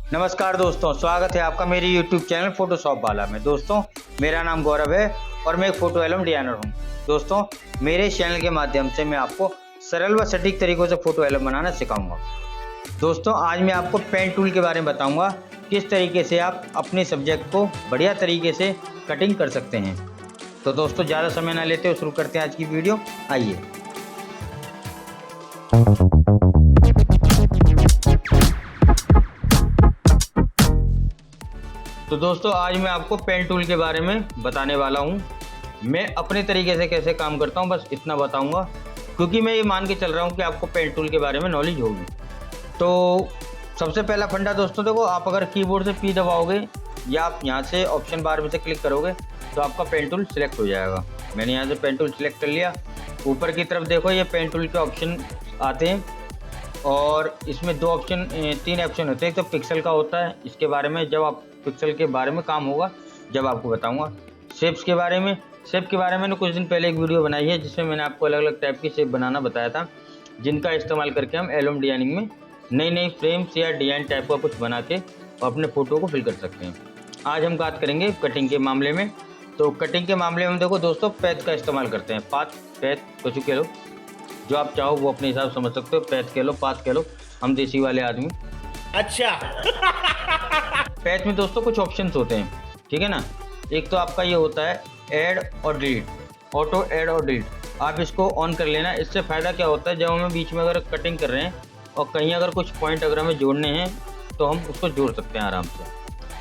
नमस्कार दोस्तों, स्वागत है आपका मेरे YouTube चैनल फोटोशॉप वाला में। दोस्तों, मेरा नाम गौरव है और मैं एक फोटो एल्बम डिजाइनर हूं। दोस्तों, मेरे चैनल के माध्यम से मैं आपको सरल व सटीक तरीकों से फोटो एल्बम बनाना सिखाऊंगा। दोस्तों, आज मैं आपको पेन टूल के बारे में बताऊंगा, किस तरीके से आप अपने सब्जेक्ट को बढ़िया तरीके से कटिंग कर सकते हैं। तो दोस्तों, ज़्यादा समय ना लेते हुए शुरू करते हैं आज की वीडियो। आइए। तो दोस्तों, आज मैं आपको पेन टूल के बारे में बताने वाला हूं। मैं अपने तरीके से कैसे काम करता हूं, बस इतना बताऊंगा, क्योंकि मैं ये मान के चल रहा हूं कि आपको पेन टूल के बारे में नॉलेज होगी। तो सबसे पहला फंडा दोस्तों, देखो, आप अगर कीबोर्ड से पी दबाओगे या आप यहां से ऑप्शन बार में से क्लिक करोगे तो आपका पेन टूल सिलेक्ट हो जाएगा। मैंने यहाँ से पेन टूल सिलेक्ट कर लिया। ऊपर की तरफ देखो, ये पेन टूल के ऑप्शन आते हैं और इसमें तीन ऑप्शन होते हैं। एक तो पिक्सल का होता है, इसके बारे में जब आप पिक्सल के बारे में काम होगा जब आपको बताऊंगा। शेप्स के बारे में मैंने कुछ दिन पहले एक वीडियो बनाई है जिसमें मैंने आपको अलग अलग टाइप की शेप बनाना बताया था, जिनका इस्तेमाल करके हम एल्बम डिजाइनिंग में नई फ्रेम्स या डिजाइन टाइप का कुछ बना के अपने फ़ोटो को फिल कर सकते हैं। आज हम बात करेंगे कटिंग के मामले में। तो कटिंग के मामले में देखो दोस्तों, पैच का इस्तेमाल करते हैं। पैच कुछ कह लो, जो आप चाहो वो अपने हिसाब से समझ सकते हो। पैच कह लो, पाथ कह लो, हम देसी वाले आदमी। अच्छा। पैच में दोस्तों कुछ ऑप्शंस होते हैं, ठीक है ना। एक तो आपका ये होता है ऐड और डिलीट, ऑटो ऐड और डिलीट। आप इसको ऑन कर लेना। इससे फ़ायदा क्या होता है, जब हमें बीच में अगर कटिंग कर रहे हैं और कहीं अगर कुछ पॉइंट अगर हमें जोड़ने हैं तो हम उसको जोड़ सकते हैं आराम से,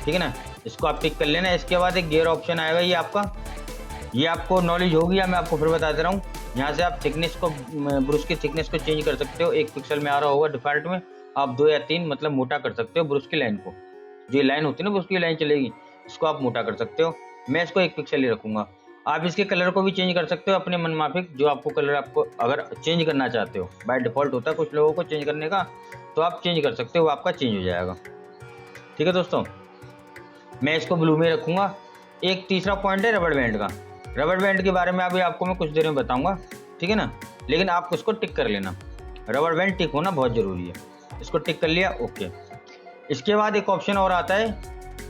ठीक है ना। इसको आप टिक कर लेना। इसके बाद एक गियर ऑप्शन आएगा, ये आपको नॉलेज होगी या मैं आपको फिर बता दे रहा हूँ। यहाँ से आप थिकनेस को, ब्रश की थिकनेस को चेंज कर सकते हो। 1 पिक्सल में आ रहा होगा डिफ़ॉल्ट में, आप 2 या 3 मतलब मोटा कर सकते हो ब्रश की लाइन को। जो लाइन होती है ना, उसकी लाइन चलेगी, इसको आप मोटा कर सकते हो। मैं इसको 1 पिक्सल ही रखूँगा। आप इसके कलर को भी चेंज कर सकते हो अपने मनमाफिक, जो आपको कलर आपको अगर चेंज करना चाहते हो। बाय डिफ़ॉल्ट होता है कुछ लोगों को चेंज करने का, तो आप चेंज कर सकते हो, आपका चेंज हो जाएगा, ठीक है दोस्तों। मैं इसको ब्लू में रखूँगा। एक तीसरा पॉइंट है रबड़ बैंड का। रबड़ बैंड के बारे में अभी आपको मैं कुछ देर में बताऊँगा, ठीक है ना। लेकिन आप इसको टिक कर लेना, रबड़ बैंड टिक होना बहुत ज़रूरी है। इसको टिक कर लिया, ओके। इसके बाद एक ऑप्शन और आता है,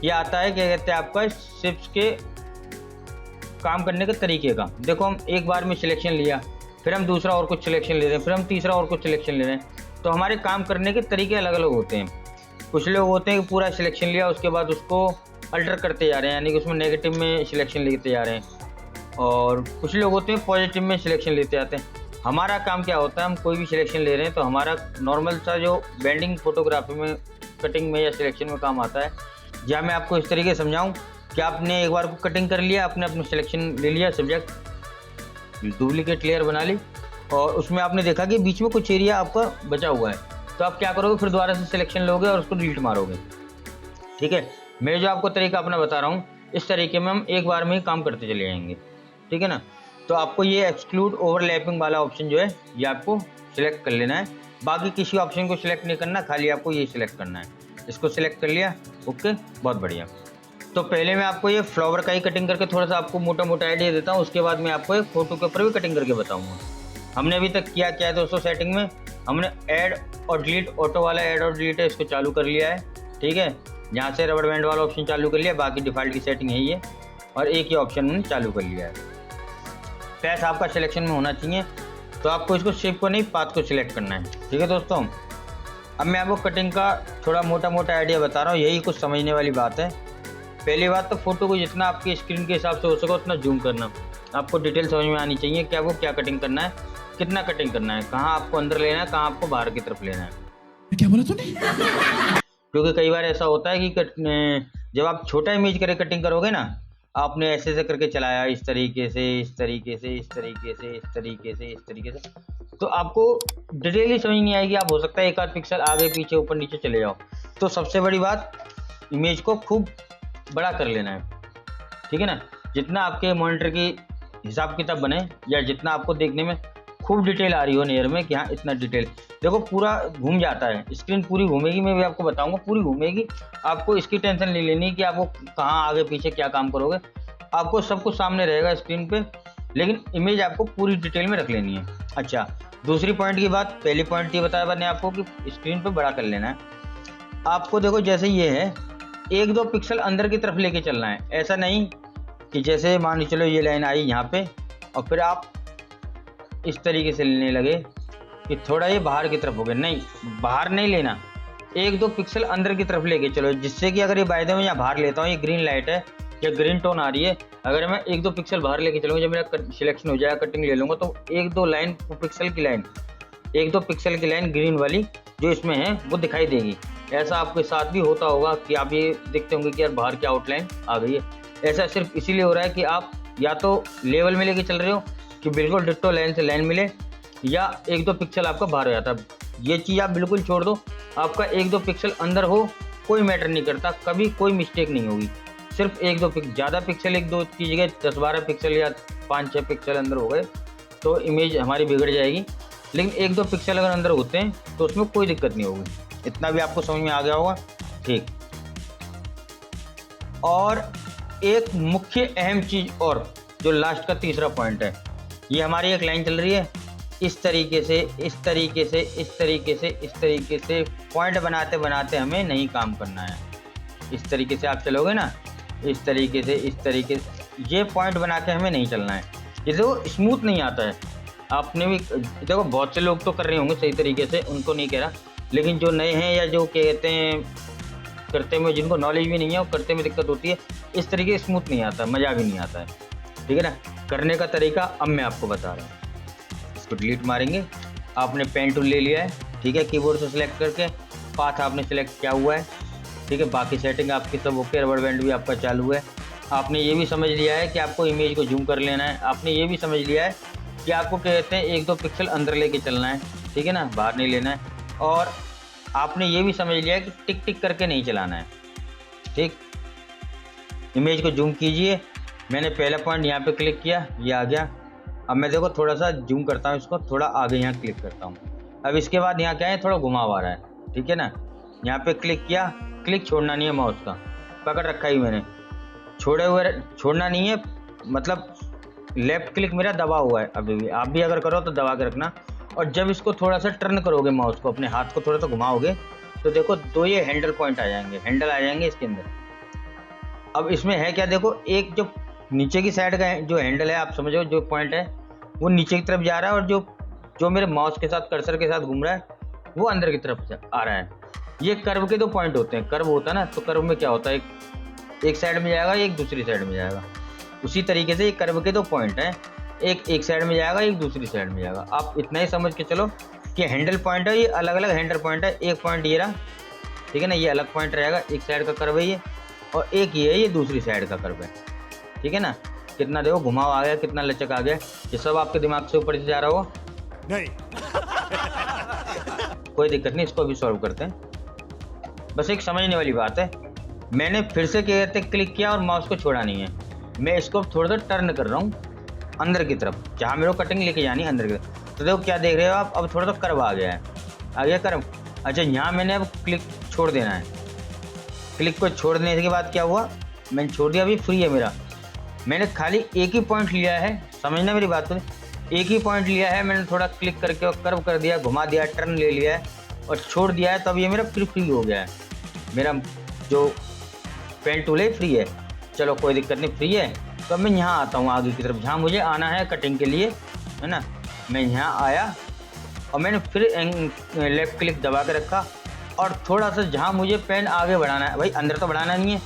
ये आता है क्या कहते हैं आपका शिप्स के काम करने के तरीके का। देखो, हम एक बार में सिलेक्शन लिया, फिर हम दूसरा और कुछ सिलेक्शन ले रहे हैं, फिर हम तीसरा और कुछ सिलेक्शन ले रहे हैं, तो हमारे काम करने के तरीके अलग अलग होते हैं। कुछ लोग होते हैं कि पूरा सिलेक्शन लिया, उसके बाद उसको अल्टर करते जा रहे हैं, यानी कि उसमें नेगेटिव में सिलेक्शन लेते जा रहे हैं, और कुछ लोग होते हैं पॉजिटिव में सिलेक्शन लेते आते हैं। हमारा काम क्या होता है, हम कोई भी सिलेक्शन ले रहे हैं तो हमारा नॉर्मल सा जो बेंडिंग फोटोग्राफी में, कटिंग में या सिलेक्शन में काम आता है। या मैं आपको इस तरीके से समझाऊं कि आपने एक बार को कटिंग कर लिया, आपने अपना सिलेक्शन ले लिया, सब्जेक्ट डुप्लीकेट लेयर बना ली, और उसमें आपने देखा कि बीच में कुछ एरिया आपका बचा हुआ है, तो आप क्या करोगे, फिर दोबारा से सिलेक्शन लोगे और उसको डिलीट मारोगे, ठीक है। मैं जो आपको तरीका अपना बता रहा हूँ, इस तरीके में हम एक बार में ही काम करते चले जाएंगे, ठीक है ना। तो आपको ये एक्सक्लूड ओवरलैपिंग वाला ऑप्शन जो है ये आपको सिलेक्ट कर लेना है। बाकी किसी ऑप्शन को सिलेक्ट नहीं करना, खाली आपको ये सिलेक्ट करना है। इसको सिलेक्ट कर लिया, ओके, बहुत बढ़िया। तो पहले मैं आपको ये फ्लावर का ही कटिंग करके थोड़ा सा आपको मोटा मोटा आइडिया देता हूँ, उसके बाद मैं आपको एक फ़ोटो के ऊपर भी कटिंग करके बताऊँगा। हमने अभी तक क्या है दोस्तों, सेटिंग में हमने ऐड और डिलीट, ऑटो वाला ऐड और डिलीट है, इसको चालू कर लिया है, ठीक है। यहाँ से रबड़ बैंड वाला ऑप्शन चालू कर लिया, बाकी डिफ़ॉल्ट की सेटिंग है ये, और एक ही ऑप्शन मैंने चालू कर लिया है। पैच आपका सिलेक्शन में होना चाहिए, तो आपको इसको शेप को नहीं, पाथ को सिलेक्ट करना है, ठीक है दोस्तों। अब मैं आपको कटिंग का थोड़ा मोटा मोटा आइडिया बता रहा हूँ, यही कुछ समझने वाली बात है। पहली बात तो फ़ोटो को जितना आपकी स्क्रीन के हिसाब से हो सके उतना जूम करना। आपको डिटेल समझ में आनी चाहिए कि आपको क्या कटिंग करना है, कितना कटिंग करना है, कहाँ आपको अंदर लेना है, कहाँ आपको बाहर की तरफ लेना है। क्या बोला तूने? क्योंकि कई बार ऐसा होता है कि जब आप छोटा इमेज करे कटिंग करोगे ना, आपने ऐसे ऐसे करके चलाया, इस तरीके से, इस तरीके से, इस तरीके से, इस तरीके से, इस तरीके से, तो आपको डिटेल ही समझ नहीं आएगी। आप हो सकता है एक आध पिक्सल आगे पीछे ऊपर नीचे चले जाओ। तो सबसे बड़ी बात, इमेज को खूब बड़ा कर लेना है, ठीक है ना। जितना आपके मॉनिटर की हिसाब किताब बने, या जितना आपको देखने में खूब डिटेल आ रही हो नेयर में कि हाँ इतना डिटेल, देखो पूरा घूम जाता है, स्क्रीन पूरी घूमेगी, मैं भी आपको बताऊंगा, पूरी घूमेगी। आपको इसकी टेंशन नहीं लेनी कि आपको कहाँ आगे पीछे क्या काम करोगे, आपको सब कुछ सामने रहेगा स्क्रीन पे, लेकिन इमेज आपको पूरी डिटेल में रख लेनी है। अच्छा, दूसरी पॉइंट की बात, पहली पॉइंट ये बताया मैंने आपको कि स्क्रीन पे बड़ा कर लेना है। आपको देखो जैसे ये है, 1-2 पिक्सल अंदर की तरफ लेके चलना है। ऐसा नहीं कि जैसे मान चलो ये लाइन आई यहाँ पे और फिर आप इस तरीके से लेने लगे कि थोड़ा ये बाहर की तरफ हो गया। नहीं, बाहर नहीं लेना, 1-2 पिक्सल अंदर की तरफ लेके चलो, जिससे कि अगर ये बाय द वे यहाँ बाहर लेता हूँ, ये ग्रीन लाइट है या ग्रीन टोन आ रही है, अगर मैं 1-2 पिक्सल बाहर लेके चलूँगा, जब मेरा सिलेक्शन हो जाएगा, कटिंग ले लूँगा, तो 1-2 पिक्सल की लाइन 1-2 पिक्सल की लाइन ग्रीन वाली जो इसमें है वो दिखाई देगी। ऐसा आपके साथ भी होता होगा कि आप ये देखते होंगे कि यार बाहर की आउटलाइन आ गई है। ऐसा सिर्फ इसीलिए हो रहा है कि आप या तो लेवल में लेके चल रहे हो कि बिल्कुल डिट्टो लाइन से लाइन मिले, या 1-2 पिक्सल आपका बाहर हो जाता है। ये चीज़ आप बिल्कुल छोड़ दो, आपका 1-2 पिक्सल अंदर हो कोई मैटर नहीं करता, कभी कोई मिस्टेक नहीं होगी। सिर्फ 1-2 ज़्यादा पिक्सल 1-2 की जगह 10-12 पिक्सल या 5-6 पिक्सल अंदर हो गए तो इमेज हमारी बिगड़ जाएगी। लेकिन 1-2 पिक्सल अगर अंदर होते हैं तो उसमें कोई दिक्कत नहीं होगी। इतना भी आपको समझ में आ गया होगा, ठीक। और एक मुख्य अहम चीज़ और जो लास्ट का तीसरा पॉइंट है, ये हमारी एक लाइन चल रही है इस तरीके से इस तरीके से इस तरीके से इस तरीके से पॉइंट बनाते बनाते हमें नहीं काम करना है। इस तरीके से आप चलोगे ना, इस तरीके से इस तरीके से, ये पॉइंट बना के हमें नहीं चलना है। ये देखो स्मूथ नहीं आता है। आपने भी देखो बहुत से लोग तो कर रहे होंगे सही तरीके से, उनको नहीं कह रहा, लेकिन जो नए हैं या जो कहते हैं करते हुए जिनको नॉलेज भी नहीं है, वो करते में दिक्कत होती है, इस तरीके से स्मूथ नहीं आता, मज़ा भी नहीं आता है, ठीक है ना। करने का तरीका अब मैं आपको बता रहा हूँ। इसको डिलीट मारेंगे, आपने पेन टूल ले लिया है, ठीक है, कीबोर्ड से सिलेक्ट करके पाथ आपने सिलेक्ट किया हुआ है, ठीक है। बाकी सेटिंग आपकी सब ओके, रबड़ बैंड भी आपका चालू है। आपने ये भी समझ लिया है कि आपको इमेज को जूम कर लेना है। आपने ये भी समझ लिया है कि आपको कहते हैं 1-2 पिक्सल अंदर लेके चलना है, ठीक है ना, बाहर नहीं लेना है। और आपने ये भी समझ लिया है कि टिक टिक करके नहीं चलाना है, ठीक। इमेज को जूम कीजिए, मैंने पहला पॉइंट यहाँ पे क्लिक किया, ये आ गया। अब मैं देखो थोड़ा सा जूम करता हूँ, इसको थोड़ा आगे यहाँ क्लिक करता हूँ। अब इसके बाद यहाँ क्या है, थोड़ा घुमाव आ रहा है, ठीक है ना। यहाँ पे क्लिक किया, क्लिक छोड़ना नहीं है, माउस का पकड़ रखा ही मैंने, छोड़ना नहीं है, मतलब लेफ्ट क्लिक मेरा दबा हुआ है अभी भी। आप भी अगर करो तो दबा के रखना। और जब इसको थोड़ा सा टर्न करोगे, माउस को अपने हाथ को थोड़ा सा घुमाओगे, तो देखो 2 ये हैंडल पॉइंट आ जाएंगे, हैंडल आ जाएंगे इसके अंदर। अब इसमें है क्या, देखो एक जो नीचे की साइड का जो हैंडल है, आप समझो जो पॉइंट है वो नीचे की तरफ जा रहा है, और जो मेरे माउस के साथ कर्सर के साथ घूम रहा है वो अंदर की तरफ आ रहा है। ये कर्व के 2 पॉइंट होते हैं। कर्व होता है ना, तो कर्व में क्या होता है, एक साइड में जाएगा, एक दूसरी साइड में जाएगा। उसी तरीके से ये कर्व के 2 पॉइंट हैं, एक साइड में जाएगा, एक दूसरी साइड में जाएगा। आप इतना ही समझ के चलो कि हैंडल पॉइंट है, ये अलग अलग हैंडल पॉइंट है। एक पॉइंट ये रहा, ठीक है ना, ये अलग पॉइंट रहेगा, एक साइड का कर्व है ये, और एक ये है, ये दूसरी साइड का कर्व है, ठीक है ना। कितना देखो घुमाव आ गया, कितना लचक आ गया, ये सब आपके दिमाग से ऊपर से जा रहा हो नहीं। कोई दिक्कत नहीं, इसको भी सॉल्व करते हैं। बस एक समझने वाली बात है, मैंने फिर से क्या कहते हैं क्लिक किया और माउस को छोड़ा नहीं है। मैं इसको थोड़ा सा टर्न कर रहा हूँ अंदर की तरफ, जहाँ मेरे को कटिंग लेके जानी है अंदर की तरफ। तो देखो क्या देख रहे हो आप, अब थोड़ा सा कर्व आ गया है, आ गया कर्व। अच्छा, यहाँ मैंने अब क्लिक छोड़ देना है। क्लिक को छोड़ देने के बाद क्या हुआ, मैंने छोड़ दिया, अभी फ्री है मेरा। मैंने खाली एक ही पॉइंट लिया है, समझना मेरी बात को, एक ही पॉइंट लिया है मैंने, थोड़ा क्लिक करके और कर्व कर दिया, घुमा दिया, टर्न ले लिया है और छोड़ दिया है। तब ये मेरा फ्री हो गया है। मेरा जो पेन टूल है फ्री है, चलो कोई दिक्कत नहीं, फ्री है। तो अब मैं यहाँ आता हूँ आगे की तरफ, जहाँ मुझे आना है कटिंग के लिए, है ना। मैं यहाँ आया और मैंने फिर लेफ़्ट क्लिक दबा के रखा और थोड़ा सा जहाँ मुझे पेन आगे बढ़ाना है, भाई अंदर तो बढ़ाना नहीं है,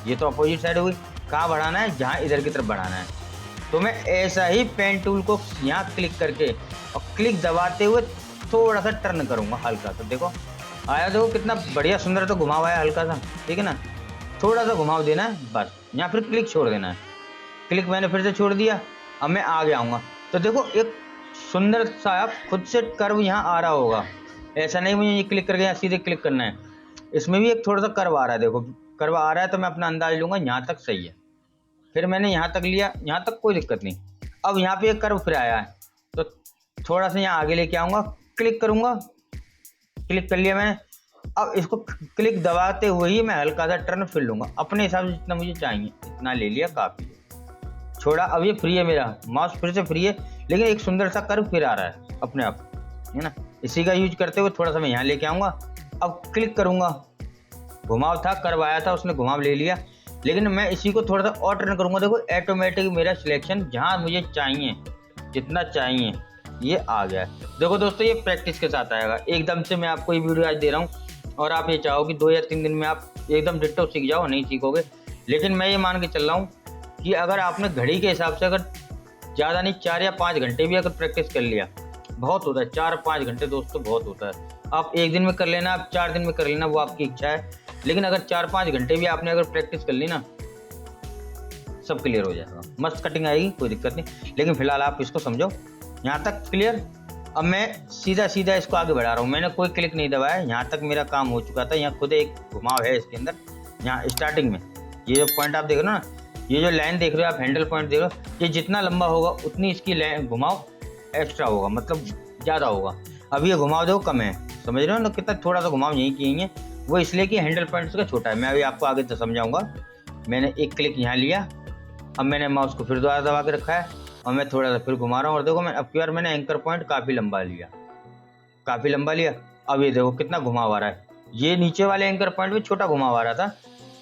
ये तो अपोजिट साइड हुई, कहाँ बढ़ाना है, जहाँ इधर की तरफ बढ़ाना है। तो मैं ऐसा ही पेन टूल को यहाँ क्लिक करके और क्लिक दबाते हुए थोड़ा सा टर्न करूँगा हल्का सा। देखो आया, देखो कितना बढ़िया सुंदर तो घुमाव आया हल्का सा, ठीक है ना। थोड़ा सा घुमाव देना है बस, यहाँ फिर क्लिक छोड़ देना है। क्लिक मैंने फिर से छोड़ दिया, अब मैं आगे आऊँगा तो देखो एक सुंदर सा खुद से कर्व यहाँ आ रहा होगा। ऐसा नहीं मुझे ये क्लिक करके यहाँ सीधे क्लिक करना है, इसमें भी एक थोड़ा सा कर्व आ रहा है। देखो कर्व आ रहा है तो मैं अपना अंदाज लूँगा यहाँ तक सही है, फिर मैंने यहाँ तक लिया, यहाँ तक कोई दिक्कत नहीं। अब यहाँ पे एक कर्व फिर आया है तो थोड़ा सा यहाँ आगे लेके आऊँगा, क्लिक करूँगा, क्लिक कर लिया मैंने। अब इसको क्लिक दबाते हुए ही मैं हल्का सा टर्न फिर लूँगा अपने हिसाब से, जितना मुझे चाहिए इतना ले लिया, काफ़ी है। छोड़ा, अब ये फ्री है, मेरा माउस फिर से फ्री है, लेकिन एक सुंदर सा कर्व फिर आ रहा है अपने आप, है ना। इसी का यूज करते हुए थोड़ा सा मैं यहाँ लेके आऊँगा, अब क्लिक करूँगा, घुमाव था, कर्व आया था, उसने घुमाव ले लिया, लेकिन मैं इसी को थोड़ा सा और टर्न करूँगा। देखो ऑटोमेटिक मेरा सिलेक्शन जहाँ मुझे चाहिए, जितना चाहिए, ये आ गया। देखो दोस्तों, ये प्रैक्टिस के साथ आएगा। एकदम से मैं आपको ये वीडियो आज दे रहा हूँ और आप ये चाहो कि 2 या 3 दिन में आप एकदम डिट्टो सीख जाओ, नहीं सीखोगे। लेकिन मैं ये मान के चल रहा हूँ कि अगर आपने घड़ी के हिसाब से अगर ज़्यादा नहीं 4 या 5 घंटे भी अगर प्रैक्टिस कर लिया, बहुत होता है। 4-5 घंटे दोस्तों बहुत होता है। आप एक दिन में कर लेना, आप 4 दिन में कर लेना, वो आपकी इच्छा है। लेकिन अगर 4-5 घंटे भी आपने अगर प्रैक्टिस कर ली ना, सब क्लियर हो जाएगा, मस्त कटिंग आएगी, कोई दिक्कत नहीं। लेकिन फिलहाल आप इसको समझो, यहाँ तक क्लियर। अब मैं सीधा सीधा इसको आगे बढ़ा रहा हूँ, मैंने कोई क्लिक नहीं दबाया, यहाँ तक मेरा काम हो चुका था। यहाँ खुद एक घुमाव है इसके अंदर, यहाँ स्टार्टिंग में ये जो पॉइंट आप देख रहे हो ना, ये जो लाइन देख रहे हो आप, हैंडल पॉइंट देख रहे हो, ये जितना लंबा होगा उतनी इसकी लाइन घुमाव एक्स्ट्रा होगा, मतलब ज़्यादा होगा। अब ये घुमाव देखो कम है, समझ रहे हो ना कितना थोड़ा सा घुमाव यहीं किए हैं, वो इसलिए कि हैंडल पॉइंट इसका छोटा है। मैं अभी आपको आगे तो समझाऊंगा। मैंने एक क्लिक यहाँ लिया, अब मैंने माउस को फिर दोबारा दबा के रखा है और मैं थोड़ा सा फिर घुमा रहा हूँ। और देखो मैं अब की बार मैंने एंकर पॉइंट काफ़ी लंबा लिया, काफ़ी लंबा लिया। अब ये देखो कितना घुमाव आ रहा है। ये नीचे वाले एंकर पॉइंट में छोटा घुमाव आ रहा था,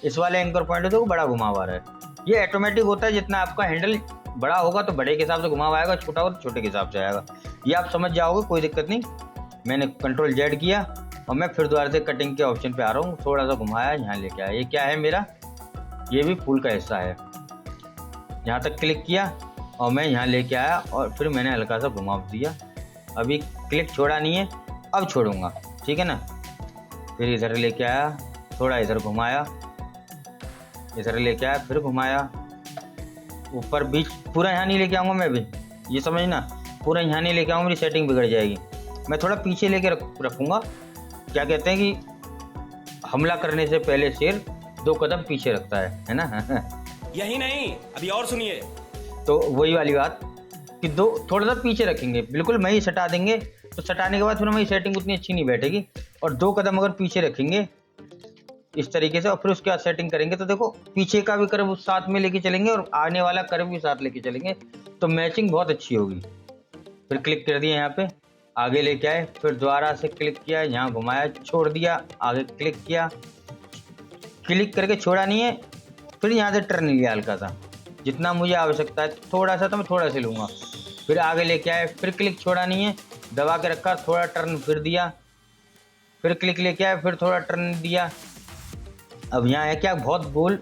इस वाले एंकर पॉइंट में देखो बड़ा घुमाव आ रहा है। ये ऑटोमेटिक होता है, जितना आपका हैंडल बड़ा होगा तो बड़े के हिसाब से घुमाव आएगा, छोटा होगा तो छोटे के हिसाब से आएगा। ये आप समझ जाओगे, कोई दिक्कत नहीं। मैंने कंट्रोल Z किया और मैं फिर दोबारा से कटिंग के ऑप्शन पे आ रहा हूँ, थोड़ा सा घुमाया, यहाँ लेके आया। ये क्या है मेरा, ये भी फूल का हिस्सा है। यहाँ तक क्लिक किया और मैं यहाँ लेके आया और फिर मैंने हल्का सा घुमाव दिया। अभी क्लिक छोड़ा नहीं है, अब छोड़ूंगा, ठीक है ना। फिर इधर लेके आया, थोड़ा इधर घुमाया, इधर लेके आया, फिर घुमाया, ऊपर बीच पूरा यहाँ नहीं लेके आऊँगा मैं भी, ये समझना, पूरा यहाँ नहीं लेके आऊँगा, मेरी सेटिंग बिगड़ जाएगी। मैं थोड़ा पीछे लेके रखूँगा। क्या कहते हैं कि हमला करने से पहले शेर 2 कदम पीछे रखता है ना। यही नहीं, अभी और सुनिए। तो वही वाली बात कि थोड़ा सा पीछे रखेंगे, बिल्कुल मैं ही सटा देंगे, तो सटाने के बाद फिर हमारी सेटिंग उतनी अच्छी नहीं बैठेगी। और 2 कदम अगर पीछे रखेंगे इस तरीके से और फिर उसके बाद सेटिंग करेंगे, तो देखो पीछे का भी कर्व साथ में लेके चलेंगे और आने वाला कर्व भी साथ लेके चलेंगे, तो मैचिंग बहुत अच्छी होगी। फिर क्लिक कर दिया, यहाँ पे आगे लेके आए, फिर दोबारा से क्लिक किया, यहाँ घुमाया, छोड़ दिया, आगे क्लिक किया, क्लिक करके छोड़ा नहीं है, फिर यहाँ से टर्न लिया हल्का सा, जितना मुझे आवश्यकता है, थोड़ा सा तो मैं थोड़ा से लूँगा। फिर आगे लेके आए, फिर क्लिक छोड़ा नहीं है, दबा के रखा, थोड़ा टर्न फिर दिया, फिर क्लिक लेके आए, फिर थोड़ा टर्न दिया। अब यहाँ है क्या, बहुत गोल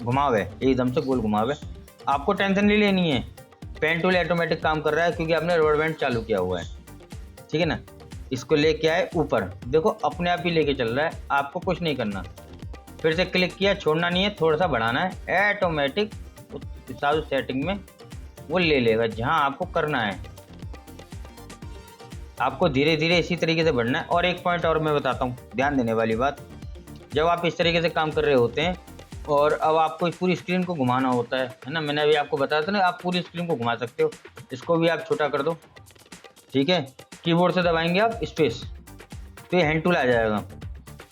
घुमाव है, एकदम से गोल घुमाव है। आपको टेंशन नहीं लेनी है, पेन टूल ऑटोमेटिक काम कर रहा है क्योंकि आपने रोड बैंड चालू किया हुआ है, ठीक है ना। इसको लेके आए ऊपर, देखो अपने आप ही लेके चल रहा है, आपको कुछ नहीं करना। फिर से क्लिक किया, छोड़ना नहीं है, थोड़ा सा बढ़ाना है, ऑटोमेटिक उस हिसाब से सेटिंग में वो ले लेगा जहाँ आपको करना है। आपको धीरे धीरे इसी तरीके से बढ़ना है। और एक पॉइंट और मैं बताता हूँ, ध्यान देने वाली बात, जब आप इस तरीके से काम कर रहे होते हैं और अब आपको इस पूरी स्क्रीन को घुमाना होता है ना, मैंने अभी आपको बताया था ना, आप पूरी स्क्रीन को घुमा सकते हो। इसको भी आप छोटा कर दो, ठीक है, कीबोर्ड से दबाएंगे आप स्पेस, तो ये हैंड टूल आ जाएगा।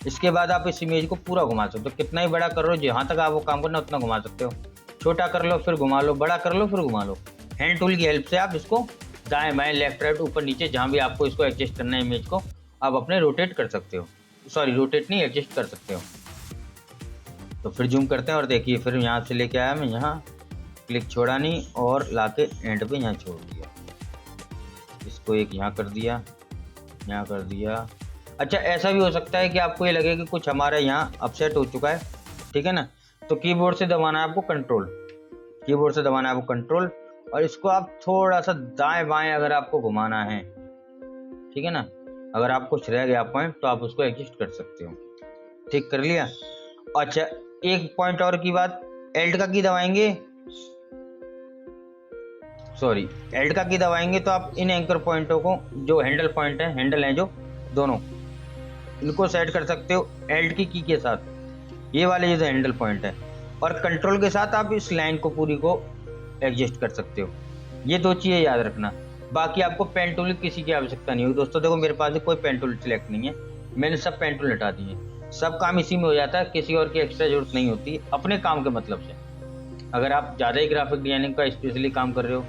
इसके बाद आप इस इमेज को पूरा घुमा सकते हो, कितना ही बड़ा कर लो, जहाँ तक आपको काम करना उतना घुमा सकते हो। छोटा कर लो फिर घुमा लो, बड़ा कर लो फिर घुमा लो। हैंड टूल की हेल्प से आप इसको दाएं बाएं, लेफ्ट राइट, ऊपर नीचे, जहाँ भी आपको इसको एडजस्ट करना है इमेज को, आप अपने रोटेट कर सकते हो, सॉरी रोटेट नहीं, एडजस्ट कर सकते हो। तो फिर जूम करते हैं और देखिए, फिर यहाँ से लेके आया मैं, यहाँ क्लिक छोड़ा नहीं और लाके एंड पे यहाँ छोड़ दिया। इसको एक यहाँ कर दिया, यहाँ कर दिया। अच्छा, ऐसा भी हो सकता है कि आपको ये लगे कि कुछ हमारा यहाँ अपसेट हो चुका है, ठीक है ना, तो कीबोर्ड से दबाना है आपको कंट्रोल, कीबोर्ड से दबाना है आपको कंट्रोल, और इसको आप थोड़ा सा दाएं बाएं अगर आपको घुमाना है, ठीक है ना। अगर आप कुछ रह गया पॉइंट तो आप उसको एडजस्ट कर सकते हो। ठीक कर लिया। अच्छा, एक पॉइंट और की बात, एल्ट का की दबाएंगे, सॉरी एल्ट का की दबाएंगे तो आप इन एंकर पॉइंटों को, जो हैंडल पॉइंट है, हैंडल हैं जो दोनों, इनको सेट कर सकते हो एल्ट की के साथ। ये वाले जो हैंडल पॉइंट है, और कंट्रोल के साथ आप इस लाइन को पूरी को एडजस्ट कर सकते हो। ये 2 चीज़ें याद रखना। बाकी आपको पेन टूल किसी की आवश्यकता नहीं होगी दोस्तों। देखो मेरे पास कोई पेन टूल सिलेक्ट नहीं है, मैंने सब पेन टूल हटा दिए, सब काम इसी में हो जाता है, किसी और की एक्स्ट्रा जरूरत नहीं होती अपने काम के मतलब से। अगर आप ज़्यादा ही ग्राफिक डिजाइनिंग का स्पेशली काम कर रहे हो,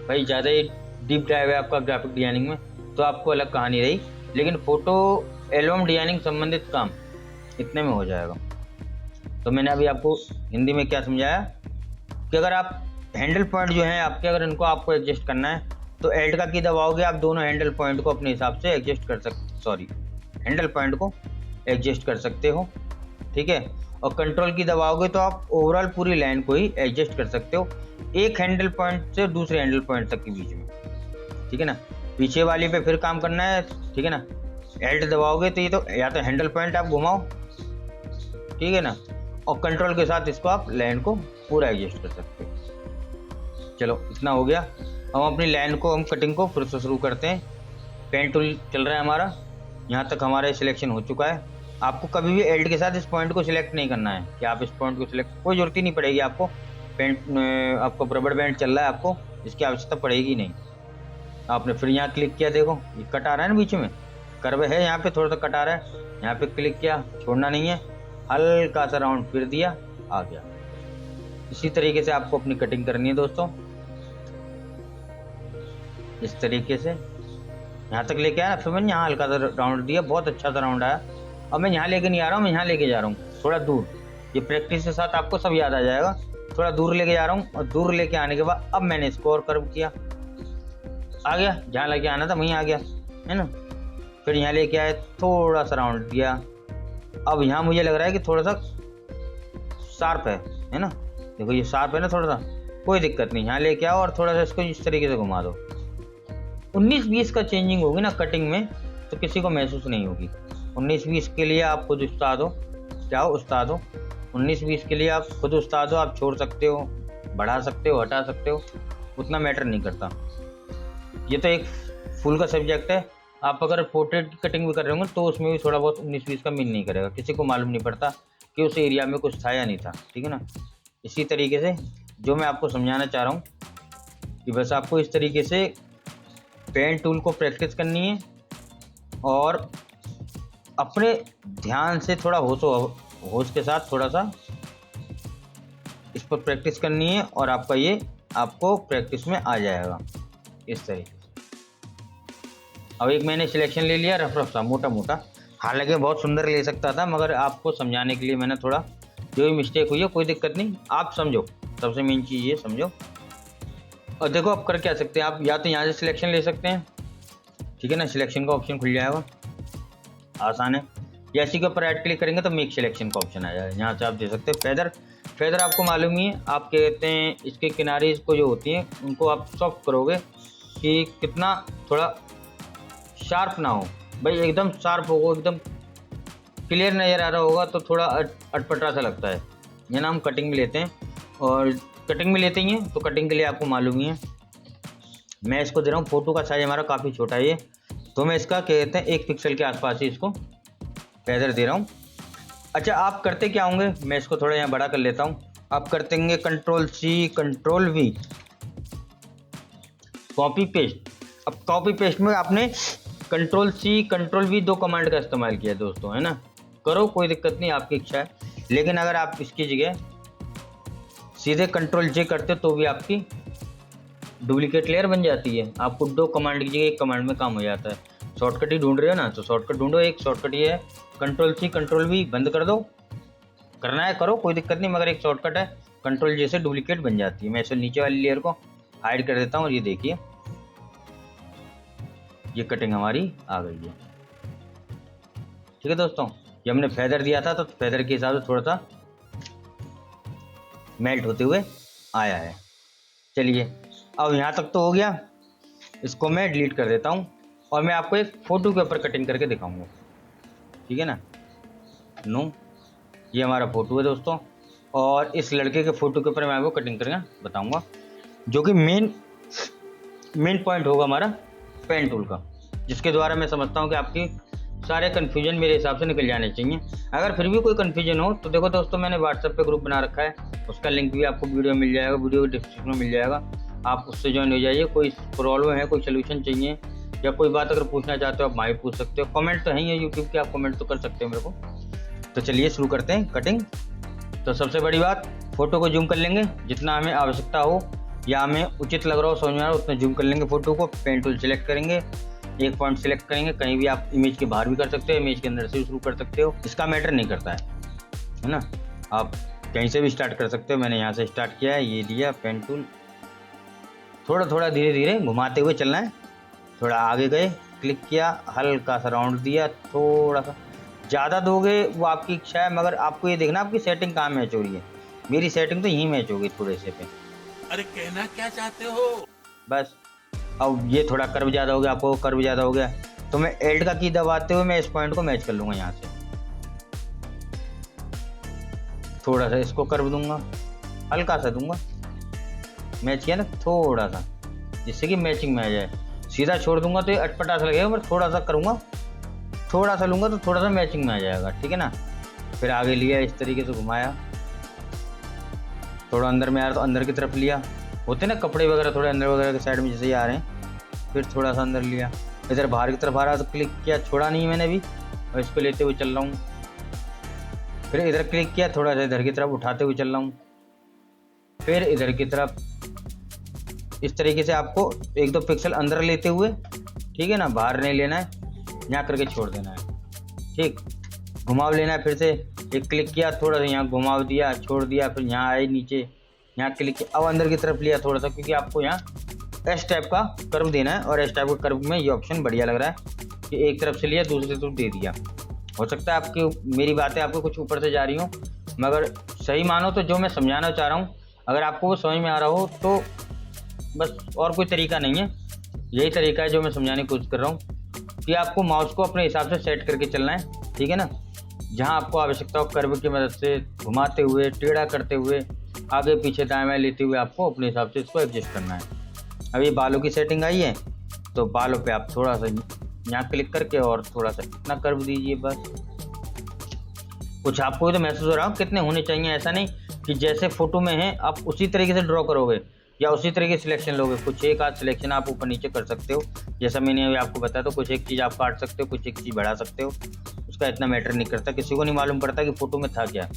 भाई ज़्यादा ही डीप ड्राइव है आपका ग्राफिक डिजाइनिंग में, तो आपको अलग कहानी रही, लेकिन फोटो एल्बम डिजाइनिंग संबंधित काम इतने में हो जाएगा। तो मैंने अभी आपको हिंदी में क्या समझाया कि अगर आप हैंडल पॉइंट जो हैं आपके, अगर इनको आपको एडजस्ट करना है तो एल्ट का की दबाओगे, आप दोनों हैंडल पॉइंट को अपने हिसाब से एडजस्ट कर हैंडल पॉइंट को एडजस्ट कर सकते हो, ठीक है। और कंट्रोल की दबाओगे तो आप ओवरऑल पूरी लाइन को ही एडजस्ट कर सकते हो, एक हैंडल पॉइंट से दूसरे हैंडल पॉइंट तक के बीच में, ठीक है ना। पीछे वाली पे फिर काम करना है, ठीक है ना। एल्ट दबाओगे तो ये तो या तो हैंडल पॉइंट आप घुमाओ, ठीक है ना, और कंट्रोल के साथ इसको आप लाइन को पूरा एडजस्ट कर सकते हो। चलो इतना हो गया। हम अपनी लाइन को, हम कटिंग को फिर से शुरू करते हैं। पेन टूल चल रहा है हमारा, यहाँ तक हमारा सिलेक्शन हो चुका है। आपको कभी भी एल्ट के साथ इस पॉइंट को सिलेक्ट नहीं करना है कि आप इस पॉइंट को सिलेक्ट, कोई जरूरत ही नहीं पड़ेगी आपको। आपको रबड़ बैंड चल रहा है, आपको इसकी आवश्यकता पड़ेगी नहीं। आपने फिर यहाँ क्लिक किया, देखो ये कट आ रहा है ना बीच में, कर्व है यहाँ पे, थोड़ा सा कट आ रहा है, यहाँ पे क्लिक किया, छोड़ना नहीं है, हल्का सा राउंड फिर दिया, आ गया। इसी तरीके से आपको अपनी कटिंग करनी है दोस्तों, इस तरीके से यहाँ तक लेके आया। फिर मैंने यहाँ हल्का सा राउंड दिया, बहुत अच्छा सा राउंड आया। अब मैं यहाँ लेके नहीं आ रहा हूँ, मैं यहाँ लेके जा रहा हूँ थोड़ा दूर। ये प्रैक्टिस के साथ आपको सब याद आ जाएगा। थोड़ा दूर लेके जा रहा हूँ, और दूर लेके आने के बाद अब मैंने इसको और कर्व किया, आ गया जहाँ लेके आना था वहीं आ गया, है ना। फिर यहाँ लेके आए, थोड़ा सा राउंड दिया। अब यहाँ मुझे लग रहा है कि थोड़ा सा शार्प है ना। देखो ये शार्प है ना थोड़ा सा, कोई दिक्कत नहीं, यहाँ लेके आओ और थोड़ा सा इसको इस तरीके से घुमा दो। 19-20 का चेंजिंग होगी ना कटिंग में, तो किसी को महसूस नहीं होगी। 19-20 के लिए आप खुद उस्ताद हो, क्या हो उस्ताद हो। 19-20 के लिए आप खुद उस्ताद हो, आप छोड़ सकते हो, बढ़ा सकते हो, हटा सकते हो, उतना मैटर नहीं करता। ये तो एक फुल का सब्जेक्ट है। आप अगर पोर्ट्रेट की कटिंग भी कर रहे होंगे तो उसमें भी थोड़ा बहुत 19-20 का मीन नहीं करेगा, किसी को मालूम नहीं पड़ता कि उस एरिया में कुछ था या नहीं था, ठीक है ना। इसी तरीके से जो मैं आपको समझाना चाह रहा हूँ कि बस आपको इस तरीके से पेन टूल को प्रैक्टिस करनी है, और अपने ध्यान से थोड़ा होश के साथ थोड़ा सा इस पर प्रैक्टिस करनी है, और आपका ये आपको प्रैक्टिस में आ जाएगा इस तरीके से। अब एक मैंने सिलेक्शन ले लिया रफ सा, मोटा मोटा, हालांकि बहुत सुंदर ले सकता था, मगर आपको समझाने के लिए मैंने थोड़ा, जो भी मिस्टेक हुई है कोई दिक्कत नहीं, आप समझो, सबसे मेन चीज़ ये समझो। और देखो आप कर क्या सकते हैं, आप या तो यहाँ से सिलेक्शन ले सकते हैं, ठीक है ना, सिलेक्शन का ऑप्शन खुल जाएगा, आसान है। या इसी के ऊपर राइट क्लिक करेंगे तो मेक सिलेक्शन का ऑप्शन आ जाएगा, यहाँ से आप दे सकते हैं फेदर आपको मालूम ही है, आप कहते हैं इसके किनारे इसको जो होती हैं उनको आप सॉफ्ट करोगे कि कितना थोड़ा शार्प ना हो भाई, एकदम शार्प होगा, एकदम क्लियर नज़र आ रहा होगा तो थोड़ा अटपटा सा लगता है। ये ना हम कटिंग में लेते हैं, और कटिंग में लेते ही हैं तो कटिंग के लिए आपको मालूम ही है। मैं इसको दे रहा हूँ, फ़ोटो का साइज़ हमारा काफ़ी छोटा है ये, तो मैं इसका कहते हैं 1 पिक्सल के आसपास ही इसको फेदर दे रहा हूँ। अच्छा आप करते क्या होंगे, मैं इसको थोड़ा यहाँ बड़ा कर लेता हूँ। आप करते होंगे Ctrl+C Ctrl+V, कॉपी पेस्ट। अब कॉपी पेस्ट में आपने Ctrl+C Ctrl+V 2 कमांड का इस्तेमाल किया दोस्तों, है ना। करो कोई दिक्कत नहीं, आपकी इच्छा है, लेकिन अगर आप इसकी जगह सीधे Ctrl+J करते तो भी आपकी डुप्लीकेट लेयर बन जाती है। आपको 2 कमांड की जगह 1 कमांड में काम हो जाता है। शॉर्टकट ही ढूंढ रहे हो ना, तो शॉर्टकट ढूंढो। एक शॉर्टकट ये है Ctrl+C Ctrl+V, बंद कर दो, करना है करो कोई दिक्कत नहीं, मगर एक शॉर्टकट है, Ctrl+J से डुप्लीकेट बन जाती है। मैं इसे नीचे वाली लेयर को हाइड कर देता हूँ, और ये देखिए ये कटिंग हमारी आ गई है, ठीक है दोस्तों। ये हमने फेदर दिया था तो फेदर के हिसाब से थोड़ा सा मेल्ट होते हुए आया है। चलिए अब यहाँ तक तो हो गया, इसको मैं डिलीट कर देता हूँ, और मैं आपको एक फ़ोटो के ऊपर कटिंग करके दिखाऊंगा, ठीक है ना। ये हमारा फ़ोटो है दोस्तों, और इस लड़के के फ़ोटो के ऊपर मैं आपको कटिंग करके बताऊंगा, जो कि मेन पॉइंट होगा हमारा पेन टूल का, जिसके द्वारा मैं समझता हूँ कि आपकी सारे कन्फ्यूजन मेरे हिसाब से निकल जाने चाहिए। अगर फिर भी कोई कन्फ्यूजन हो तो देखो दोस्तों, मैंने व्हाट्सएप पे ग्रुप बना रखा है, उसका लिंक भी आपको वीडियो मिल जाएगा, वीडियो डिस्क्रिप्शन में मिल जाएगा, आप उससे ज्वाइन हो जाइए। कोई प्रॉब्लम है, कोई सोल्यूशन चाहिए, या कोई बात अगर पूछना चाहते हो आप वहीं पूछ सकते हो। कमेंट तो है ही है यूट्यूब के, आप कमेंट तो कर सकते हो मेरे को। तो चलिए शुरू करते हैं कटिंग। तो सबसे बड़ी बात, फ़ोटो को जूम कर लेंगे, जितना हमें आवश्यकता हो या हमें उचित लग रहा हो, समझ में आ रहा हो, उतना जूम कर लेंगे फ़ोटो को। पेन टूल सेलेक्ट करेंगे, एक पॉइंट सेलेक्ट करेंगे, कहीं भी आप इमेज के बाहर भी कर सकते हो, इमेज के अंदर से भी शुरू कर सकते हो, इसका मैटर नहीं करता है ना। आप कहीं से भी स्टार्ट कर सकते हो। मैंने यहाँ से स्टार्ट किया है, ये लिया पेन टूल, थोड़ा थोड़ा धीरे धीरे घुमाते हुए चलना है। थोड़ा आगे गए, क्लिक किया, हल्का सा राउंड दिया, थोड़ा सा ज़्यादा दोगे वो आपकी इच्छा है, मगर आपको ये देखना आपकी सेटिंग कहाँ मैच हो रही है। मेरी सेटिंग तो यहीं मैच होगी थोड़े से पे। अरे कहना क्या चाहते हो? बस अब ये थोड़ा कर्व ज़्यादा हो गया, आपको कर्व ज़्यादा हो गया तो मैं एल्ट का की दबाते हुए मैं इस पॉइंट को मैच कर लूँगा। यहाँ से थोड़ा सा इसको कर्व दूंगा, हल्का सा दूंगा, मैच किया ना थोड़ा सा, जिससे कि मैचिंग में आ जाए। सीधा छोड़ दूंगा तो ये अटपटा सा लगेगा, पर थोड़ा सा करूँगा, थोड़ा सा लूँगा तो थोड़ा सा मैचिंग में आ जाएगा, ठीक है ना। फिर आगे लिया, इस तरीके से घुमाया, थोड़ा अंदर में आ रहा तो अंदर की तरफ लिया, होते ना कपड़े वगैरह थोड़े अंदर वगैरह के साइड में जैसे ही आ रहे हैं। फिर थोड़ा सा अंदर लिया, इधर बाहर की तरफ आ रहा तो क्लिक किया, छोड़ा नहीं मैंने भी, और इसको लेते हुए चल रहा हूँ। फिर इधर क्लिक किया, थोड़ा सा इधर की तरफ उठाते हुए चल रहा हूँ। फिर इधर की तरफ इस तरीके से आपको 1-2 पिक्सल अंदर लेते हुए, ठीक है ना, बाहर नहीं लेना है, यहाँ करके छोड़ देना है, ठीक। घुमाव लेना है, फिर से एक क्लिक किया, थोड़ा सा यहाँ घुमाव दिया, छोड़ दिया, फिर यहाँ आए नीचे, यहाँ क्लिक किया, अब अंदर की तरफ लिया थोड़ा सा, क्योंकि आपको यहाँ एस टाइप का कर्व देना है। और एस टाइप का कर्व में ये ऑप्शन बढ़िया लग रहा है कि एक तरफ से लिया दूसरी तरफ दे दिया। हो सकता है आपकी मेरी बातें आपको कुछ ऊपर से जा रही हो, मगर सही मानो तो जो मैं समझाना चाह रहा हूँ अगर आपको वो समझ में आ रहा हो तो बस, और कोई तरीका नहीं है, यही तरीका है जो मैं समझाने की कोशिश कर रहा हूँ कि आपको माउस को अपने हिसाब से सेट करके चलना है, ठीक है ना। जहाँ आपको आवश्यकता हो कर्व की मदद से घुमाते हुए, टेढ़ा करते हुए, आगे पीछे दाएं बाएं लेते हुए आपको अपने हिसाब से इसको एडजस्ट करना है। अब ये बालों की सेटिंग आई है तो बालों पे आप थोड़ा सा यहाँ क्लिक करके और थोड़ा सा इतना कर्व दीजिए, बस। कुछ आपको तो महसूस हो रहा हो कितने होने चाहिए, ऐसा नहीं कि जैसे फोटो में है आप उसी तरीके से ड्रॉ करोगे या उसी तरीके से सिलेक्शन लोगे। कुछ एक आध सिलेक्शन आप ऊपर नीचे कर सकते हो, जैसा मैंने अभी आपको बताया। तो कुछ एक चीज़ आप काट सकते हो, कुछ एक चीज़ बढ़ा सकते हो, उसका इतना मैटर नहीं करता। किसी को नहीं मालूम पड़ता कि फ़ोटो में था क्या,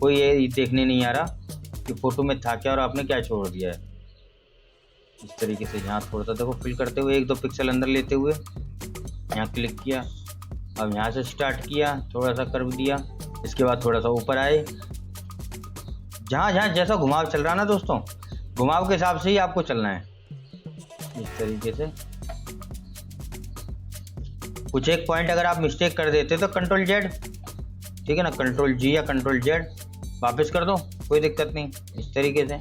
कोई ये देखने नहीं आ रहा कि फ़ोटो में था क्या और आपने क्या छोड़ दिया है। इस तरीके से यहाँ थोड़ा सा देखो फिल करते हुए 1-2 पिक्सल अंदर लेते हुए यहाँ क्लिक किया, अब यहाँ से स्टार्ट किया, थोड़ा सा कर्व दिया, इसके बाद थोड़ा सा ऊपर आए, जहाँ जहाँ जैसा घुमाव चल रहा ना दोस्तों, घुमाव के हिसाब से ही आपको चलना है। इस तरीके से कुछ एक पॉइंट अगर आप मिस्टेक कर देते तो कंट्रोल जेड, ठीक है ना, कंट्रोल जी या कंट्रोल जेड वापस कर दो, कोई दिक्कत नहीं। इस तरीके से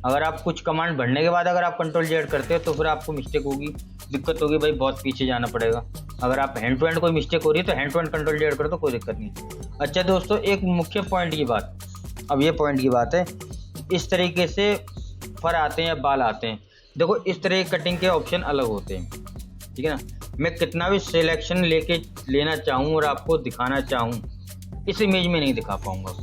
अगर आप कुछ कमांड बढ़ने के बाद अगर आप कंट्रोल जेड करते हो तो फिर आपको मिस्टेक होगी, दिक्कत होगी भाई, बहुत पीछे जाना पड़ेगा। अगर आप हैंड टू हैंड कोई मिस्टेक हो रही है तो hand to hand control Z कर दो, कोई दिक्कत नहीं। अच्छा दोस्तों, एक मुख्य पॉइंट की बात, अब ये पॉइंट की बात है, इस तरीके से फर आते हैं या बाल आते हैं, देखो इस तरह के कटिंग के ऑप्शन अलग होते हैं, ठीक है ना। मैं कितना भी सिलेक्शन लेना चाहूँ और आपको दिखाना चाहूँ, इस इमेज में नहीं दिखा पाऊँगा।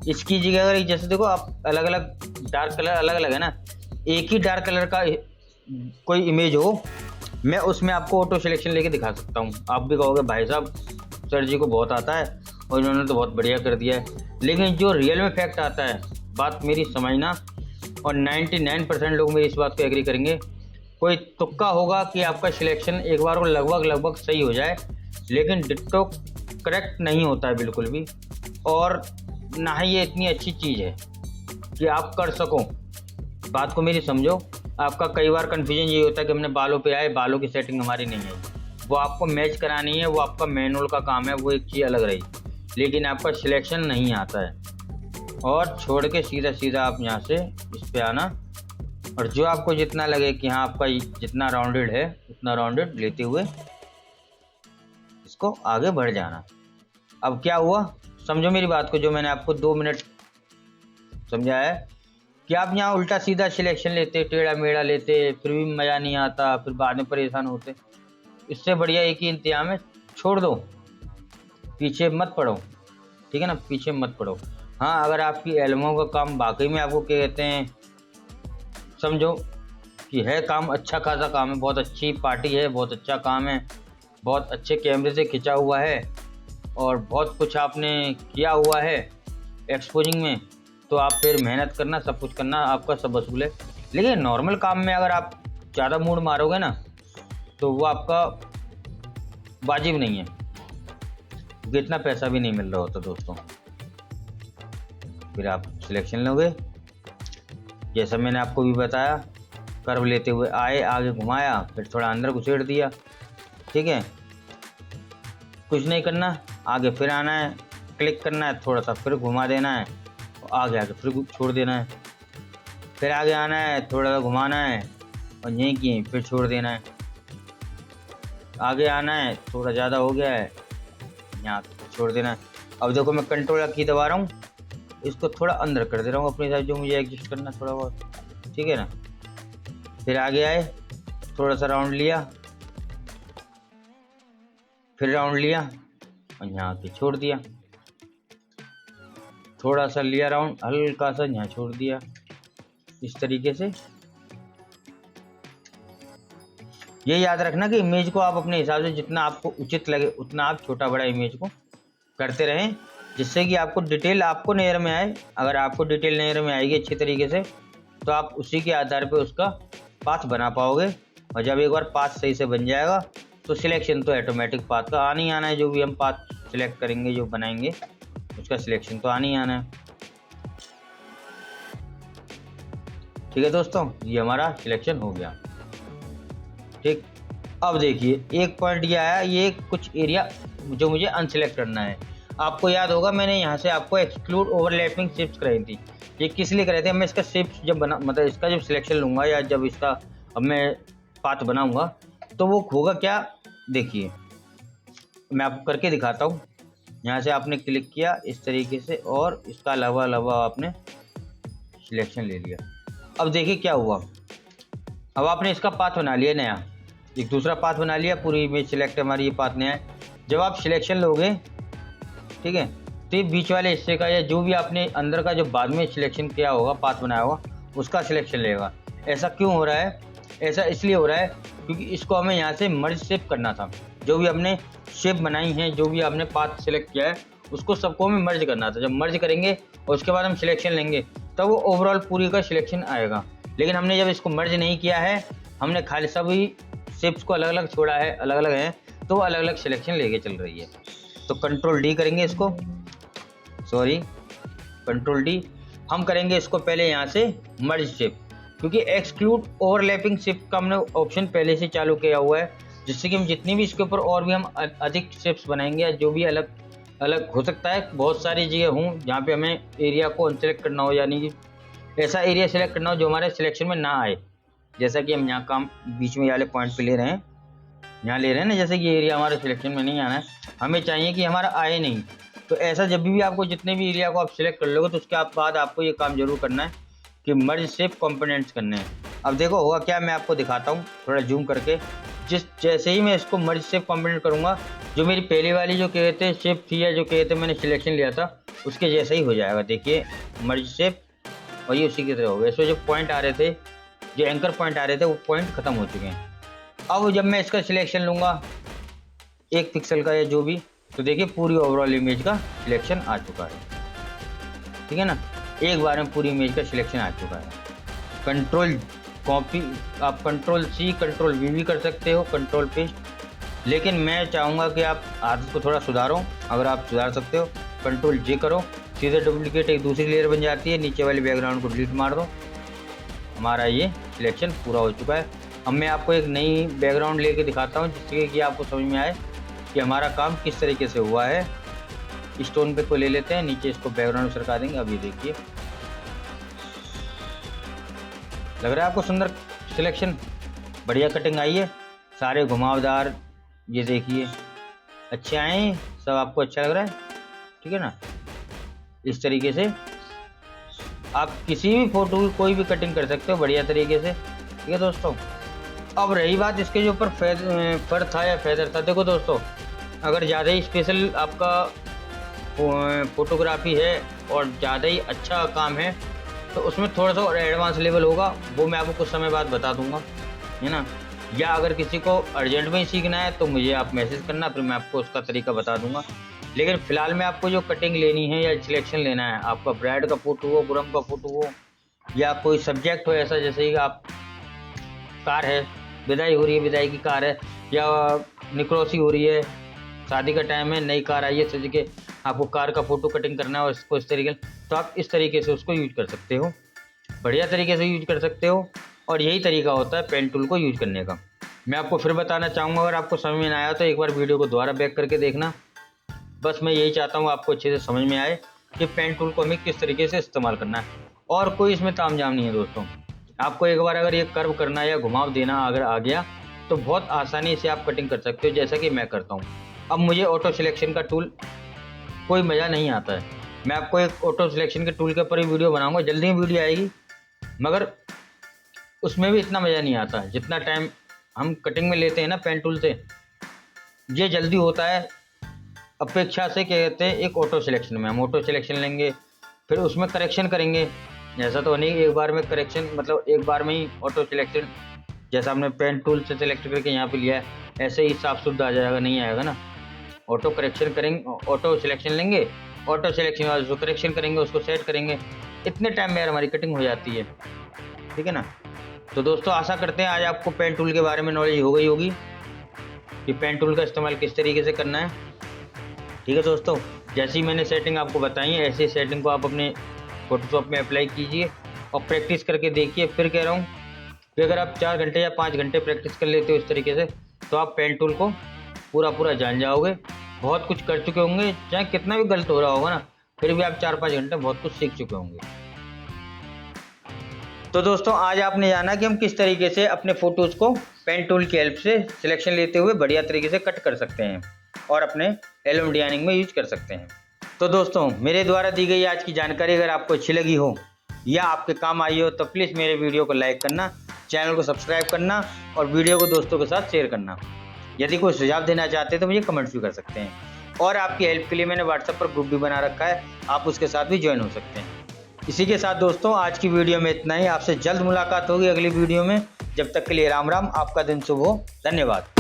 इसकी जगह अगर जैसे देखो आप अलग अलग डार्क कलर अलग अलग है ना, एक ही डार्क कलर का कोई इमेज हो, मैं उसमें आपको ऑटो सिलेक्शन लेके दिखा सकता हूँ। आप भी कहोगे भाई साहब सर जी को बहुत आता है और इन्होंने तो बहुत बढ़िया कर दिया है, लेकिन जो रियल में फैक्ट आता है, बात मेरी समझना, और 99% लोग मेरी इस बात को एग्री करेंगे। कोई तुक्का होगा कि आपका सिलेक्शन एक बार को लगभग सही हो जाए, लेकिन डिट्टो करेक्ट नहीं होता है बिल्कुल भी, और ना ही ये इतनी अच्छी चीज़ है कि आप कर सको। बात को मेरी समझो। आपका कई बार कन्फ्यूजन यही होता है कि हमने बालों पे आए, बालों की सेटिंग हमारी नहीं आई, वो आपको मैच करानी है, वो आपका मैनुअल का काम है, वो एक चीज़ अलग रही, लेकिन आपका सिलेक्शन नहीं आता है। और छोड़ के सीधा सीधा आप यहाँ से इस पे आना, और जो आपको जितना लगे कि हाँ आपका जितना राउंडेड है उतना राउंडेड लेते हुए इसको आगे बढ़ जाना। अब क्या हुआ समझो मेरी बात को, जो मैंने आपको 2 मिनट समझाया है कि आप यहाँ उल्टा सीधा सिलेक्शन लेते, टेढ़ा मेढ़ा लेते, फिर भी मज़ा नहीं आता, फिर बाद में परेशान होते। इससे बढ़िया एक ही इंतजाम है, छोड़ दो, पीछे मत पड़ो, ठीक है ना, पीछे मत पड़ो। हाँ, अगर आपकी एल्बमों का काम वाकई में आपको क्या कहते हैं, समझो कि है काम, अच्छा खासा काम है, बहुत अच्छी पार्टी है, बहुत अच्छा काम है, बहुत अच्छे कैमरे से खिंचा हुआ है और बहुत कुछ आपने किया हुआ है एक्सपोजिंग में, तो आप फिर मेहनत करना, सब कुछ करना, आपका सब वसूल है। लेकिन नॉर्मल काम में अगर आप ज़्यादा मूड मारोगे ना तो वो आपका वाजिब नहीं है, क्योंकि इतना पैसा भी नहीं मिल रहा होता दोस्तों। फिर आप सिलेक्शन लोगे, जैसा मैंने आपको भी बताया। कर्व लेते हुए आए, आगे घुमाया, फिर थोड़ा अंदर घुसेड़ दिया, ठीक है। कुछ नहीं करना, आगे फिर आना है, क्लिक करना है, थोड़ा सा फिर घुमा देना है, आगे आगे फिर छोड़ देना है, फिर आगे आना है, थोड़ा सा घुमाना है और यहीं की फिर छोड़ देना है, आगे आना है, थोड़ा ज़्यादा हो गया है, यहाँ छोड़ देना है। अब देखो मैं कंट्रोल की दबा रहा हूँ, इसको थोड़ा अंदर कर दे रहा हूँ अपने हिसाब जो मुझे एडजस्ट करना थोड़ा बहुत, ठीक है ना। फिर आगे आए, थोड़ा सा राउंड लिया, फिर राउंड लिया और यहाँ पे छोड़ दिया, थोड़ा सा लिया राउंड, हल्का सा यहाँ छोड़ दिया, इस तरीके से। ये याद रखना कि इमेज को आप अपने हिसाब से जितना आपको उचित लगे उतना आप छोटा बड़ा इमेज को करते रहें, जिससे कि आपको डिटेल आपको नज़र में आए। अगर आपको डिटेल नज़र में आएगी अच्छी तरीके से तो आप उसी के आधार पे उसका पाथ बना पाओगे, और जब एक बार पाथ सही से बन जाएगा तो सिलेक्शन तो ऑटोमेटिक पाथ का आना ही आना है। जो भी हम पाथ सिलेक्ट करेंगे, जो बनाएंगे, उसका सिलेक्शन तो आना ही आना है, ठीक है दोस्तों। ये हमारा सिलेक्शन हो गया, ठीक। अब देखिए एक पॉइंट ये आया, ये कुछ एरिया जो मुझे अनसिलेक्ट करना है। आपको याद होगा मैंने यहाँ से आपको एक्सक्लूड ओवरलैपिंग शिफ्ट कराई थी। ये किस लिए कराई थी? मैं इसका शिफ्ट जब बना, मतलब इसका जब सिलेक्शन लूँगा या जब इसका अब मैं पाथ बनाऊँगा तो वो होगा क्या, देखिए मैं आपको करके दिखाता हूँ। यहाँ से आपने क्लिक किया इस तरीके से और इसका अलावा आपने सिलेक्शन ले लिया। अब देखिए क्या हुआ, अब आपने इसका पाथ बना लिया नया, एक दूसरा पाथ बना लिया, पूरी इमेज सिलेक्ट हमारी ये पाथ नया है। जब आप सिलेक्शन लोगे, ठीक है, तो ये बीच वाले हिस्से का या जो भी आपने अंदर का जो बाद में सिलेक्शन किया होगा, पाथ बनाया होगा, उसका सिलेक्शन लेगा। ऐसा क्यों हो रहा है? ऐसा इसलिए हो रहा है क्योंकि इसको हमें यहाँ से मर्ज शेप करना था। जो भी हमने शेप बनाई है, जो भी आपने पाथ सिलेक्ट किया है, उसको सबको हमें मर्ज करना था। जब मर्ज करेंगे और उसके बाद हम सिलेक्शन लेंगे तब वो ओवरऑल पूरी का सिलेक्शन आएगा। लेकिन हमने जब इसको मर्ज नहीं किया है, हमने खाली सभी शेप्स को अलग अलग छोड़ा है, अलग अलग हैं, तो अलग अलग सिलेक्शन लेके चल रही है। तो कंट्रोल डी करेंगे इसको, सॉरी कंट्रोल डी, हम करेंगे इसको पहले यहाँ से मर्ज शेप, क्योंकि एक्सक्लूड ओवरलैपिंग शेप का हमने ऑप्शन पहले से चालू किया हुआ है, जिससे कि हम जितनी भी इसके ऊपर और भी हम अधिक शेप्स बनाएंगे या जो भी अलग अलग हो सकता है, बहुत सारी जगह हों जहाँ पे हमें एरिया को अनसेलेक्ट करना हो, यानी कि ऐसा एरिया सेलेक्ट करना हो जो हमारे सिलेक्शन में ना आए। जैसा कि हम यहाँ काम बीच में वाले पॉइंट पे ले रहे हैं, यहाँ ले रहे हैं ना, जैसे कि एरिया हमारे सिलेक्शन में नहीं आना है, हमें चाहिए कि हमारा आए नहीं। तो ऐसा जब भी आपको जितने भी एरिया को आप सिलेक्ट कर लोगे तो उसके बाद आपको ये काम जरूर करना है कि मर्ज शेप कंपोनेंट्स करने हैं। अब देखो होगा क्या, मैं आपको दिखाता हूँ थोड़ा जूम करके। जैसे ही मैं इसको मर्ज शेप कंपोनेंट करूँगा, जो मेरी पहले वाली जो कहते शेप थी या जो कहते मैंने सिलेक्शन लिया था, उसके जैसा ही हो जाएगा। देखिए मर्ज शेप, और ये उसी की तरह होगा। इसमें जो पॉइंट आ रहे थे, जो एंकर पॉइंट आ रहे थे, वो पॉइंट खत्म हो चुके हैं। अब जब मैं इसका सिलेक्शन लूँगा 1 पिक्सल का या जो भी, तो देखिए पूरी ओवरऑल इमेज का सिलेक्शन आ चुका है, ठीक है ना। एक बार में पूरी इमेज का सिलेक्शन आ चुका है। कंट्रोल कॉपी, आप कंट्रोल सी कंट्रोल वी भी कर सकते हो, कंट्रोल पेस्ट, लेकिन मैं चाहूँगा कि आप आदत को थोड़ा सुधारो। अगर आप सुधार सकते हो कंट्रोल जे करो, सीधे डुप्लीकेट एक दूसरी लेयर बन जाती है, नीचे वाले बैकग्राउंड को डिलीट मार दो, हमारा ये सिलेक्शन पूरा हो चुका है। अब मैं आपको एक नई बैकग्राउंड लेके दिखाता हूँ, जिससे कि आपको समझ में आए कि हमारा काम किस तरीके से हुआ है। स्टोन पे को ले लेते हैं, नीचे इसको बैकग्राउंड सरका देंगे। अब ये देखिए लग रहा है आपको सुंदर सिलेक्शन, बढ़िया कटिंग आई है, सारे घुमावदार, ये देखिए अच्छे आए, सब आपको अच्छा लग रहा है, ठीक है ना। इस तरीके से आप किसी भी फोटो की कोई भी कटिंग कर सकते हो बढ़िया तरीके से, ठीक है दोस्तों। अब रही बात इसके जो ऊपर फर था या फेदर था, देखो दोस्तों अगर ज़्यादा ही स्पेशल आपका फोटोग्राफी है और ज़्यादा ही अच्छा काम है तो उसमें थोड़ा सा और एडवांस लेवल होगा, वो मैं आपको कुछ समय बाद बता दूंगा, है ना। या अगर किसी को अर्जेंट में ही सीखना है तो मुझे आप मैसेज करना, फिर मैं आपको उसका तरीका बता दूंगा। लेकिन फ़िलहाल में आपको जो कटिंग लेनी है या सिलेक्शन लेना है, आपका ब्राइड का फ़ोटो हो, ग्रूम का फ़ोटो हो, या कोई सब्जेक्ट हो ऐसा, जैसे कि आप कार है, विदाई हो रही है, विदाई की कार है, या निकरोसी हो रही है, शादी का टाइम है, नई कार आई है सज के, आपको कार का फ़ोटो कटिंग करना है और इसको इस तरीके, तो आप इस तरीके से उसको यूज कर सकते हो, बढ़िया तरीके से यूज कर सकते हो। और यही तरीका होता है पेन टूल को यूज करने का। मैं आपको फिर बताना चाहूँगा, अगर आपको समझ में ना आया तो एक बार वीडियो को दोबारा बैक करके देखना। बस मैं यही चाहता हूँ आपको अच्छे से समझ में आए कि पेन टूल को हमें किस तरीके से इस्तेमाल करना है, और कोई इसमें तामझाम नहीं है दोस्तों। आपको एक बार अगर ये कर्व करना या घुमाव देना अगर आ गया तो बहुत आसानी से आप कटिंग कर सकते हो, जैसा कि मैं करता हूँ। अब मुझे ऑटो सिलेक्शन का टूल कोई मज़ा नहीं आता है, मैं आपको एक ऑटो सिलेक्शन के टूल के ऊपर ही वीडियो बनाऊंगा, जल्दी ही वीडियो आएगी, मगर उसमें भी इतना मज़ा नहीं आता जितना टाइम हम कटिंग में लेते हैं ना पेन टूल से। ये जल्दी होता है अपेक्षा से, क्या कहते हैं, एक ऑटो सिलेक्शन में हम ऑटो सिलेक्शन लेंगे, फिर उसमें करेक्शन करेंगे। ऐसा तो नहीं एक बार में करेक्शन, मतलब एक बार में ही ऑटो सिलेक्शन, जैसा हमने पेन टूल से सिलेक्ट करके यहाँ पे लिया है ऐसे ही साफ शुद्ध आ जाएगा, नहीं आएगा ना। ऑटो करेक्शन करेंगे, ऑटो सिलेक्शन लेंगे, ऑटो सिलेक्शन के बाद उसको करेक्शन करेंगे, उसको सेट करेंगे, इतने टाइम में यार हमारी कटिंग हो जाती है, ठीक है ना। तो दोस्तों आशा करते हैं आज आपको पेन टूल के बारे में नॉलेज हो गई होगी कि पेन टूल का इस्तेमाल किस तरीके से करना है, ठीक है दोस्तों। जैसी मैंने सेटिंग आपको बताई है ऐसी सेटिंग को आप अपने फोटोशॉप में अप्लाई कीजिए और प्रैक्टिस करके देखिए। फिर कह रहा हूँ कि अगर आप 4 घंटे या 5 घंटे प्रैक्टिस कर लेते हो इस तरीके से, तो आप पेन टूल को पूरा जान जाओगे। बहुत कुछ कर चुके होंगे, चाहे कितना भी गलत हो रहा होगा ना, फिर भी आप 4-5 घंटे बहुत कुछ सीख चुके होंगे। तो दोस्तों आज आपने जाना कि हम किस तरीके से अपने फ़ोटोज़ को पेन टूल की हेल्प से सिलेक्शन लेते हुए बढ़िया तरीके से कट कर सकते हैं और अपने एल्बम डिजाइनिंग में यूज कर सकते हैं। तो दोस्तों मेरे द्वारा दी गई आज की जानकारी अगर आपको अच्छी लगी हो या आपके काम आई हो तो प्लीज़ मेरे वीडियो को लाइक करना, चैनल को सब्सक्राइब करना और वीडियो को दोस्तों के साथ शेयर करना। यदि कोई सुझाव देना चाहते हैं तो मुझे कमेंट्स भी कर सकते हैं, और आपकी हेल्प के लिए मैंने व्हाट्सएप पर ग्रुप भी बना रखा है, आप उसके साथ भी ज्वाइन हो सकते हैं। इसी के साथ दोस्तों आज की वीडियो में इतना ही। आपसे जल्द मुलाकात होगी अगली वीडियो में। जब तक के लिए राम राम, आपका दिन शुभ हो। धन्यवाद।